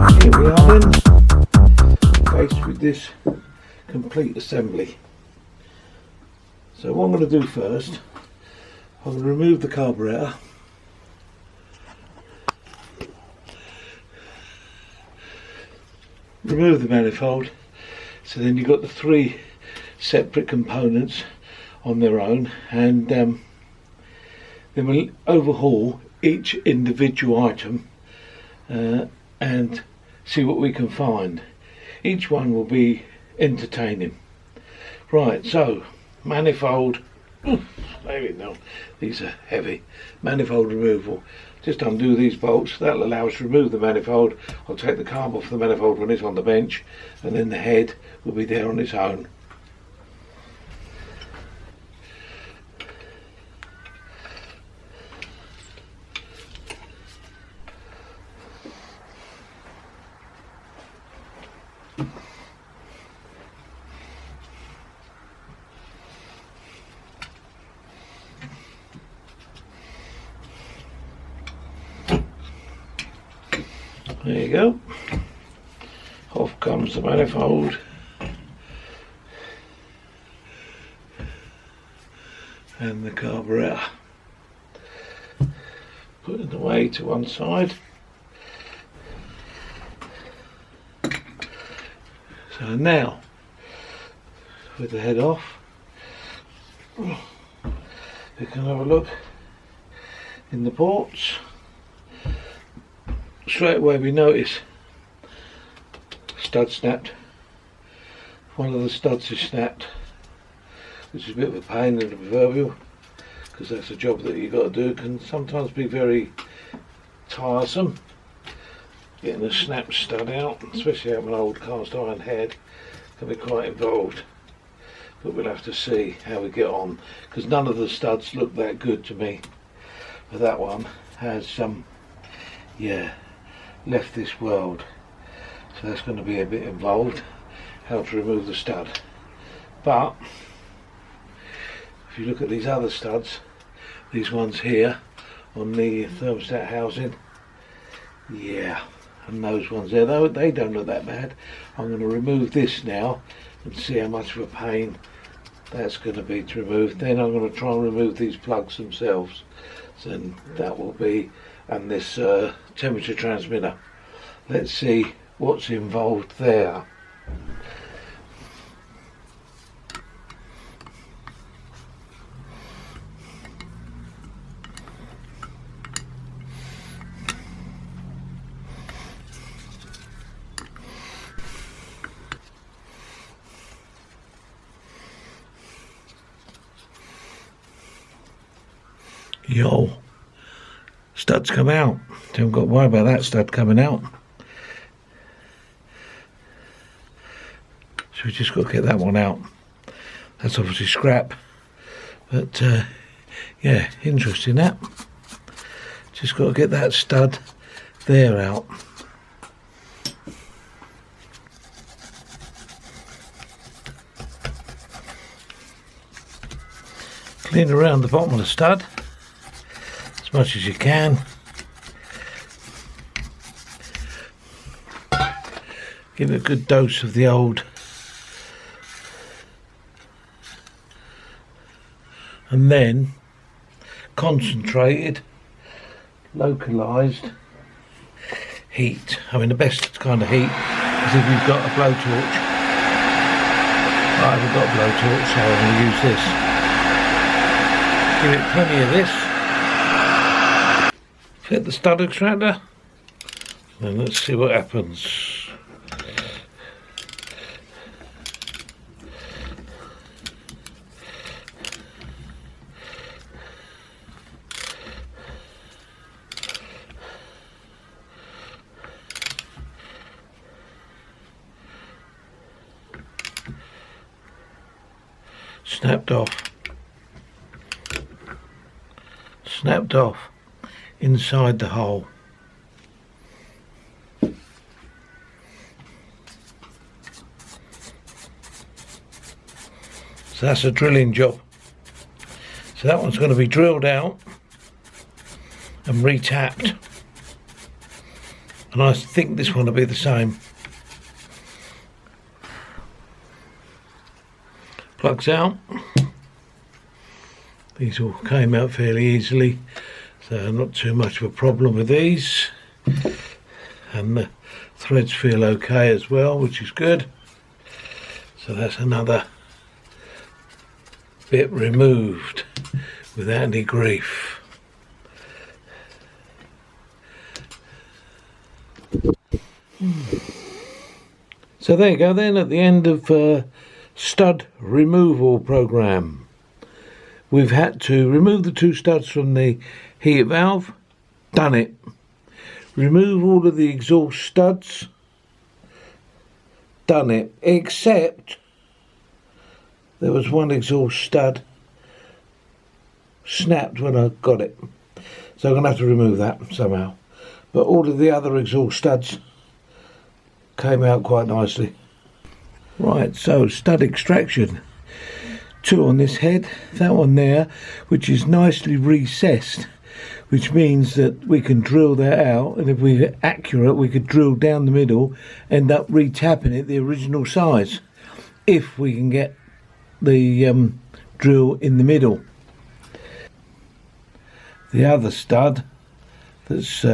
Here we are then, faced with this complete assembly. So what I'm going to do first, I'm going to remove the carburetor. Remove the manifold, so then you've got the three separate components on their own, and then we'll overhaul each individual item and see what we can find. Each one will be entertaining. Right, so manifold, maybe no, these are heavy. Manifold removal. Just undo these bolts, that'll allow us to remove the manifold. I'll take the carb off the manifold when it's on the bench, and then the head will be there on its own. There you go. Off comes the manifold. And the carburetor. Put it away to one side. So now, with the head off, we can have a look in the ports. Straight away we notice stud snapped. One of the studs is snapped, which is a bit of a pain in the proverbial, because that's a job that you've got to do. It can sometimes be very tiresome getting a snapped stud out, especially having an old cast iron head, can be quite involved. But we'll have to see how we get on, because none of the studs look that good to me. But that one has left this world, so that's going to be a bit involved, how to remove the stud. But if you look at these other studs, these ones here on the thermostat housing, and those ones there, though they don't look that bad. I'm going to remove this now and see how much of a pain that's going to be to remove. Then I'm going to try and remove these plugs themselves, and that will be, and this temperature transmitter. Let's see what's involved there. Yo, studs come out. Don't got to worry about that stud coming out. So we just got to get that one out. That's obviously scrap, but yeah, interesting that. Just got to get that stud there out. Clean around the bottom of the stud as much as you can. Give it a good dose of the old and then concentrated, localised heat. I mean, the best kind of heat is if you've got a blowtorch. I haven't got a blowtorch, so I'm going to use this. Give it plenty of this. Fit the stud extractor, and let's see what happens. Snapped off inside the hole. So that's a drilling job. So that one's going to be drilled out and retapped and I think this one will be the same. Plugs out. These all came out fairly easily, so not too much of a problem with these, and the threads feel okay as well, which is good. So that's another bit removed without any grief. So there you go then, at the end of stud removal program. We've had to remove the 2 studs from the heat valve. Done it. Remove all of the exhaust studs. Done it. Except there was one exhaust stud snapped when I got it. So I'm going to have to remove that somehow. But all of the other exhaust studs came out quite nicely. Right, so stud extraction. 2 on this head, that one there, which is nicely recessed, which means that we can drill that out, and if we're accurate we could drill down the middle, end up retapping it the original size, if we can get the drill in the middle. The other stud that's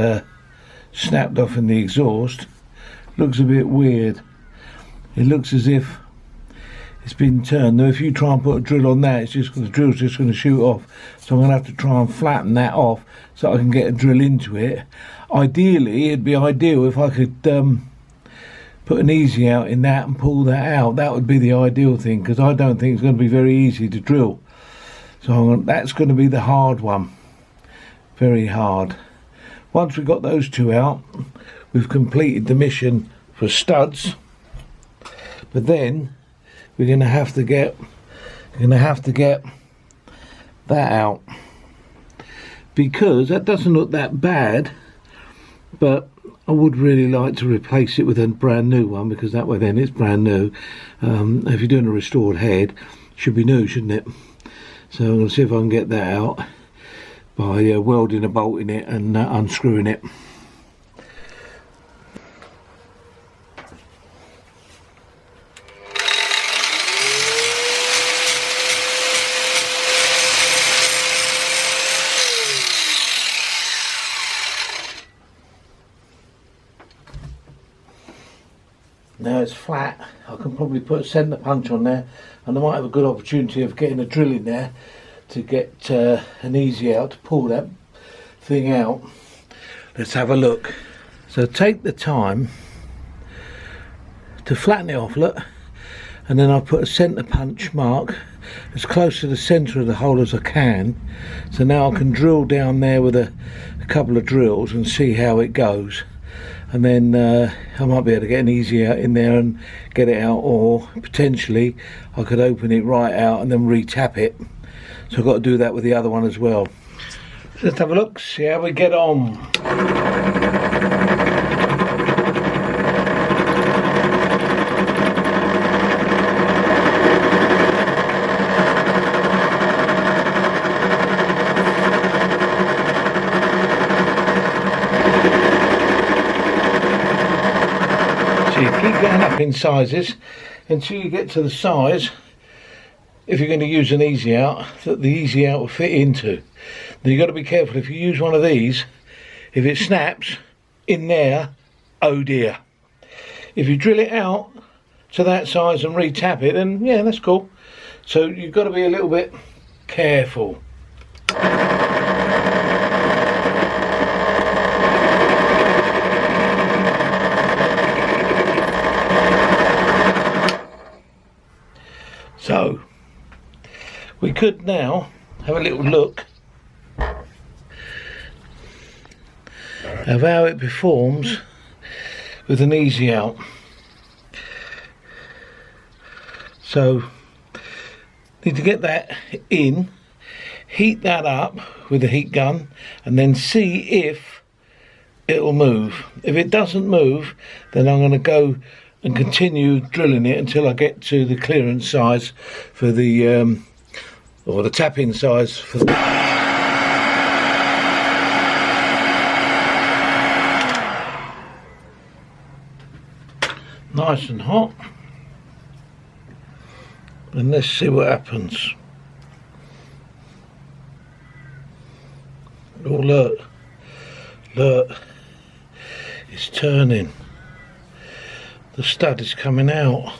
snapped off in the exhaust looks a bit weird. It looks as if it's been turned. Now if you try and put a drill on that, the drill's just going to shoot off. So I'm going to have to try and flatten that off so I can get a drill into it. Ideally, it'd be ideal if I could put an easy out in that and pull that out. That would be the ideal thing, because I don't think it's going to be very easy to drill. So that's going to be the hard one. Very hard. Once we've got those 2 out, we've completed the mission for studs. But then we're going to have to get that out, because that doesn't look that bad, but I would really like to replace it with a brand new one, because that way then it's brand new. If you're doing a restored head, it should be new, shouldn't it? So I'm going to see if I can get that out by welding a bolt in it and unscrewing it. Now it's flat, I can probably put a centre punch on there, and I might have a good opportunity of getting a drill in there to get an easy out to pull that thing out. Let's have a look. So take the time to flatten it off, look, and then I'll put a centre punch mark as close to the centre of the hole as I can. So now I can drill down there with a couple of drills and see how it goes. And then I might be able to get an easy out in there and get it out, or potentially I could open it right out and then retap it. So I've got to do that with the other one as well. So let's have a look, see how we get on. You keep going up in sizes until you get to the size, if you're going to use an easy out, that the easy out will fit into. Now you've got to be careful, if you use one of these, if it snaps in there, oh dear. If you drill it out to that size and retap it, then yeah, that's cool. So you've got to be a little bit careful. So we could now have a little look of how it performs with an easy out. So need to get that in, heat that up with a heat gun, and then see if it'll move. If it doesn't move, then I'm going to go and continue drilling it until I get to the clearance size for the or the tap-in size for the nice and hot, and let's see what happens. Oh look, it's turning. The stud is coming out.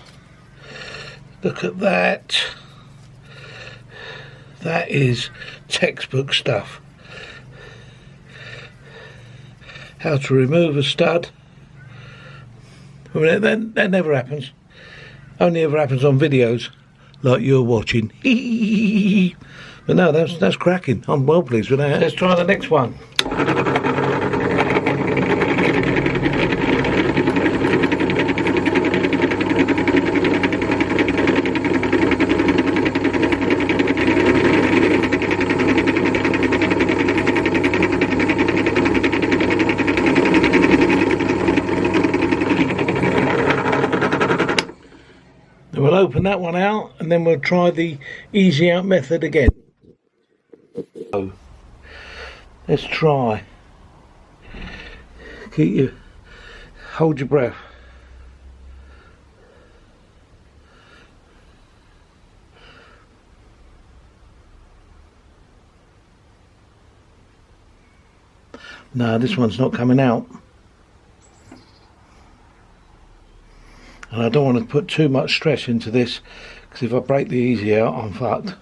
Look at that. That is textbook stuff. How to remove a stud. I mean, that never happens. Only ever happens on videos like you're watching. But no, that's cracking. I'm well pleased with that. Let's try the next one. We'll open that one out and then we'll try the easy out method again. So, let's try. Hold your breath. No, this one's not coming out. And I don't want to put too much stress into this, because if I break the easy out, I'm fucked.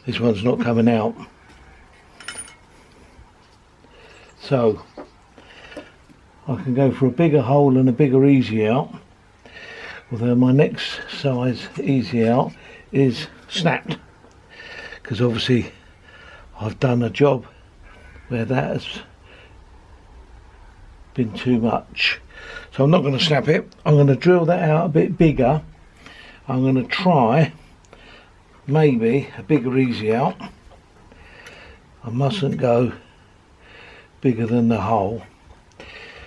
This one's not coming out. So I can go for a bigger hole and a bigger easy out. Although my next size easy out is snapped, because obviously I've done a job where that has been too much. So I'm not going to snap it. I'm going to drill that out a bit bigger. I'm going to try maybe a bigger easy out. I mustn't go bigger than the hole.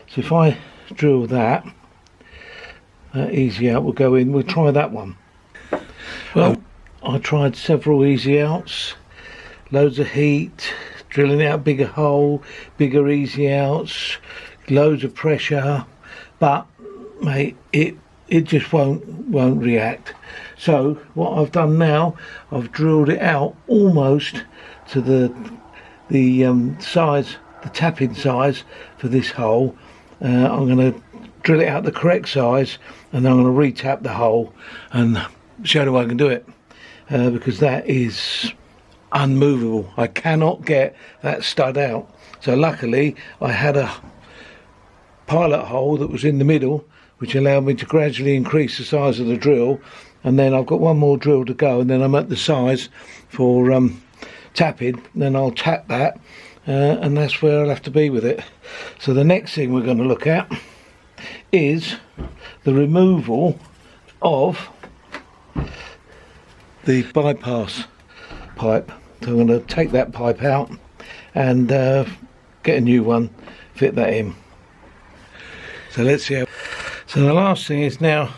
So if I drill that easy out will go in. We'll try that one. Well, I tried several easy outs, loads of heat, drilling out a bigger hole, bigger easy outs, loads of pressure, but mate, it just won't react. So what I've done now, I've drilled it out almost to the size, the tapping size for this hole. I'm going to drill it out the correct size, and then I'm going to re-tap the hole and show you how I can do it, because that is unmovable. I cannot get that stud out. So luckily I had a pilot hole that was in the middle, which allowed me to gradually increase the size of the drill, and then I've got one more drill to go, and then I'm at the size for tapping. Then I'll tap that, and that's where I'll have to be with it. So the next thing we're going to look at is the removal of the bypass pipe. So I'm going to take that pipe out and get a new one, fit that in. So let's see how. So the last thing is now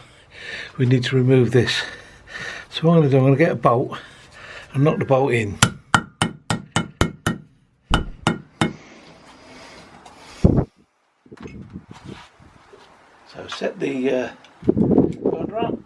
we need to remove this. So what I'm going to do, I'm going to get a bolt and knock the bolt in. So set the rudder up.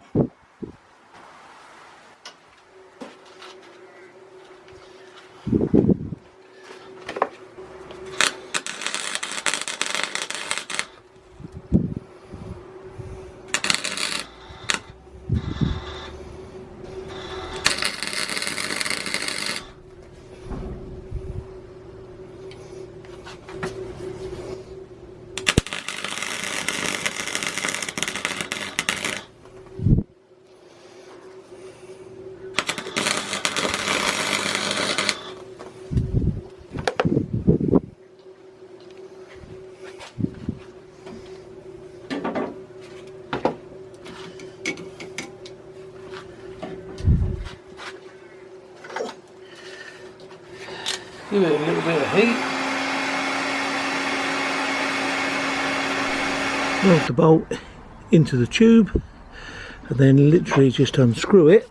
Give it a little bit of heat. Weld the bolt into the tube, and then literally just unscrew it,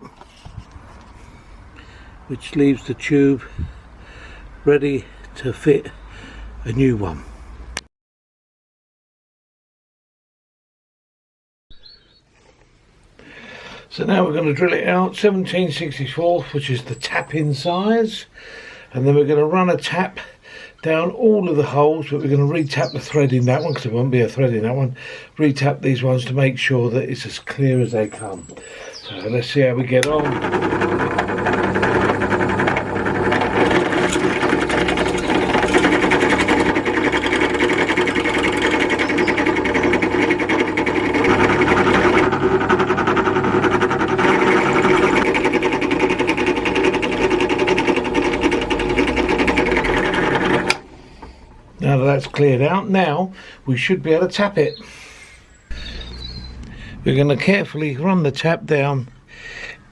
which leaves the tube ready to fit a new one. So now we're going to drill it out 17/64, which is the tap-in size, and then we're going to run a tap down all of the holes, but we're going to re-tap the thread in that one because there won't be a thread in that one. Re-tap these ones to make sure that it's as clear as they come. So let's see how we get on. Now that that's cleared out, now we should be able to tap it. We're going to carefully run the tap down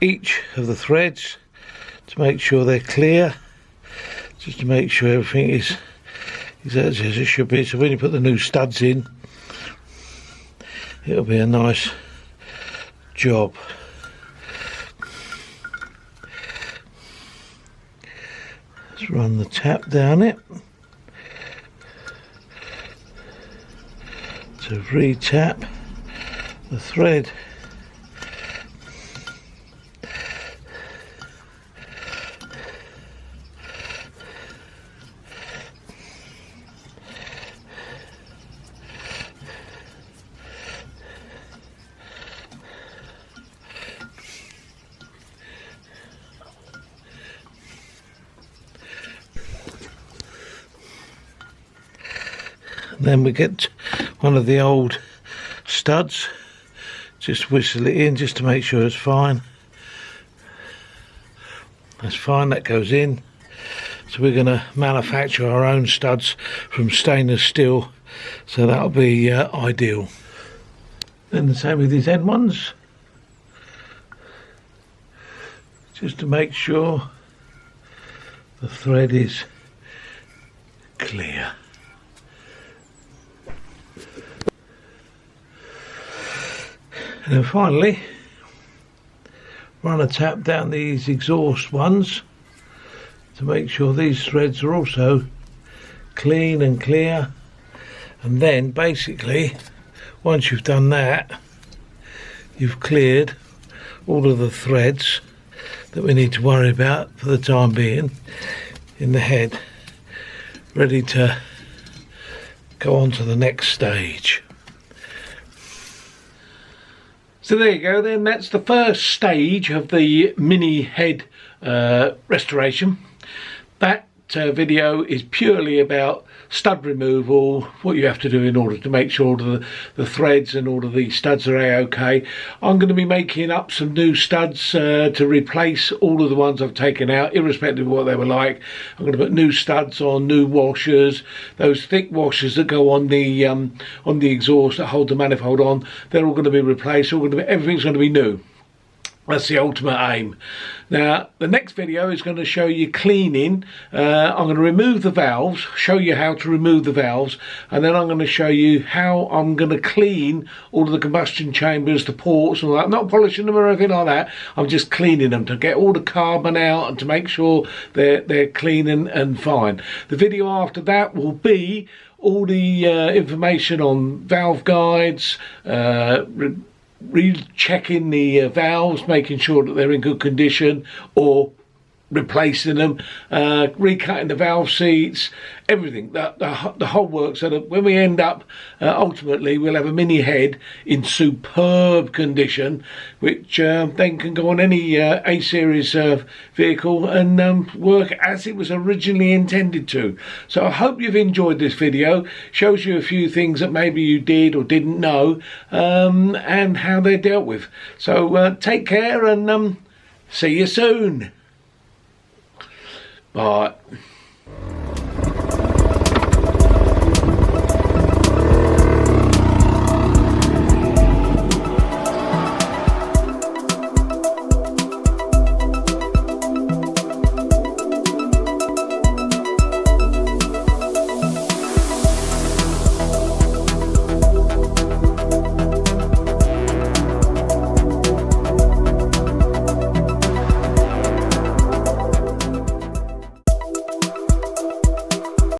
each of the threads to make sure they're clear, just to make sure everything is exactly as it should be. So when you put the new studs in, it'll be a nice job. Let's run the tap down it. To re-tap the thread. Then we get one of the old studs, just whistle it in just to make sure it's fine. That's fine, that goes in. So we're going to manufacture our own studs from stainless steel, so that'll be ideal. Then the same with these end ones, just to make sure the thread is clear. And then finally, run a tap down these exhaust ones to make sure these threads are also clean and clear. And then basically, once you've done that, you've cleared all of the threads that we need to worry about for the time being in the head, ready to go on to the next stage. So there you go then, that's the first stage of the mini head restoration. That video is purely about stud removal, what you have to do in order to make sure the threads and all of the studs are a-okay. I'm going to be making up some new studs to replace all of the ones I've taken out, irrespective of what they were like. I'm going to put new studs on, new washers, those thick washers that go on the exhaust that hold the manifold on. They're all going to be replaced. Everything's going to be new. That's the ultimate aim. Now, the next video is going to show you cleaning. I'm going to remove the valves, show you how to remove the valves, and then I'm going to show you how I'm going to clean all of the combustion chambers, the ports and all that. I'm not polishing them or anything like that. I'm just cleaning them to get all the carbon out and to make sure they're clean and fine. The video after that will be all the information on valve guides, rechecking the valves, making sure that they're in good condition, or replacing them, recutting the valve seats, everything, the whole works, so that when we end up ultimately we'll have a mini head in superb condition, which then can go on any A-series vehicle and work as it was originally intended to. So I hope you've enjoyed this video. Shows you a few things that maybe you did or didn't know, and how they're dealt with. So take care and see you soon. Bye.